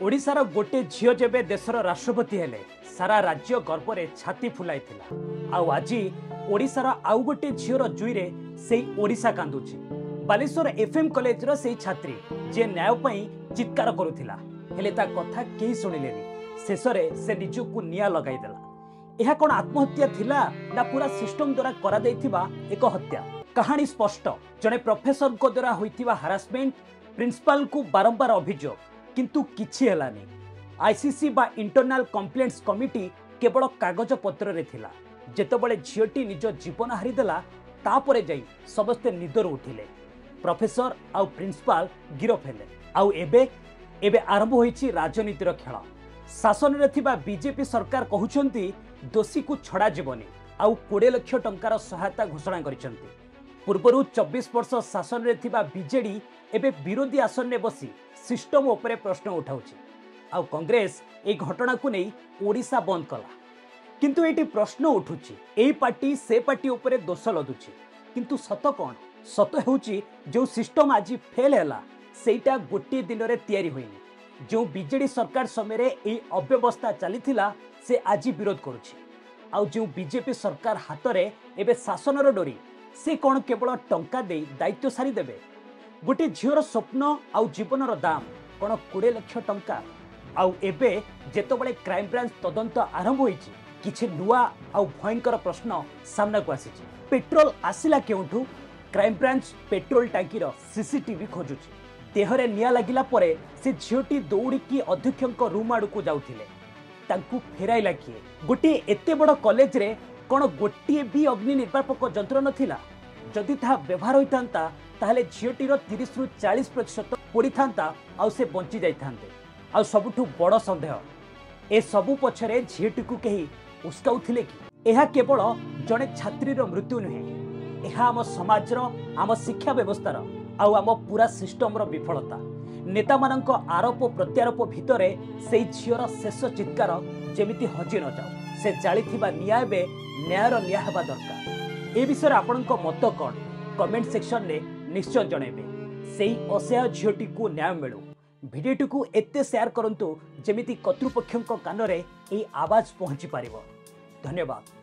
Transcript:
ओडिशार गोटे झील जेबे देशर राष्ट्रपति हेले सारा राज्य गर्व छाती फुलाई आउ आज ओडिशार आउ गोटे झीर जुईरे से ओडिशा कांदुची। बालेश्वर एफएम कॉलेज रो से छात्री जे न्याय पई चित्कार करुथिला हेले ता कथा केही सुनिलेनी। शेषरे से निजको निया लगाई देला। यह कौन आत्महत्या थिला ना पूरा सिस्टम द्वारा करा दैथिबा एक हत्या? कहानी स्पष्ट। जने प्रोफेसर को द्वारा होइथिबा हारासमेंट, प्रिंसिपल को बारंबार अभियोग किंतु किछि हेलानी। आईसीसी बा इंटरनल कंप्लेंट्स कमिटी केवल कागज पत्र रे थिला। जेतबळे झियोटी निज जीवन हारिदेला तापरे जाई समस्ते निदर उठिले। प्रोफेसर आउ प्रिंसिपल गिरफ हेले। आउ एबे आरंभ होईछि राजनीतिर खेल। शासन रे थिबा बीजेपी सरकार कहउछंती दोषी को छड़ा जीवनी आउ 20 लाख टंकार सहायता घोषणा करिसंती। पूर्वरु 24 वर्ष शासन रे थिबा बीजेडी एबे विरोधी आसन में बसी सिस्टम उपरे प्रश्न उठाउछि। आउ कांग्रेस ए घटना को नहीं ओडिशा बंद कला। किंतु एटी प्रश्न उठुछि एई पार्टी से पार्टी उपरे दोष लदुछि। किंतु सत कोन? सत हेउछि जो सिस्टम आज फेल हैला सेटा गोटे दिन रे तयारी होइनी। जो बीजेडी सरकार समय ए अव्यवस्था चलीथिला से आज विरोध करुछि। आउ जो बीजेपी सरकार हाथ रे एबे शासनर डोरी से कौन केवल टंका दे दायित्व सारी देबे? गोटे झीर स्वप्न आउ जीवनर दाम कौन 20 लाख टंका? आउ एबे जेतबळे क्राइम ब्रांच तदंत आरंभ होईछि किछि नुआ आउ भयंकर प्रश्न सामना को आसीछि। पेट्रोल आसिला केउठु? क्राइम ब्रांच पेट्रोल टांकीर सीसीटीवी खोजुछि। देहरे निया लागिला परे से झीटी दौड़िकी अध्यक्षक रूम आड़ को जाउथिले। तांकु फेराइला किए? गोटे एते बड़ कॉलेज रे कौन गोटे भी अग्नि निर्वापक जंत्र नथिला? जदि ताहा व्यवहार होइतांता ताहले झीटीर 30 रु 40% पड़ी थांता आउ से बंची जाई थांते। आउ सबुठु बड़ संदेह ए सबु पछरे झीटी को केही उस्काउथिले कि? एहा केवल जणे छात्रीर मृत्यु नुहे, एहा आम समाजर, आम शिक्षा व्यवस्थार आउ आम पूरा सिस्टमर विफलता। नेता मानक आरोप प्रत्यारोप भितरे से झीर शेष चित्कार जेमिति हजि न जाऊ। से जालिथिबा निया एबे न्यायर निया हेबा दरकार। ए विषय आपणक मत कौन? कमेंट सेक्शन में निश्चय जनइबे। सेही असहाय झीटी को न्याय मिलू। भिडियोटी को एते शेयर करंतु जेमिति कर्तृपक्षक कान रे ए आवाज पहुंची पारिबो। धन्यवाद।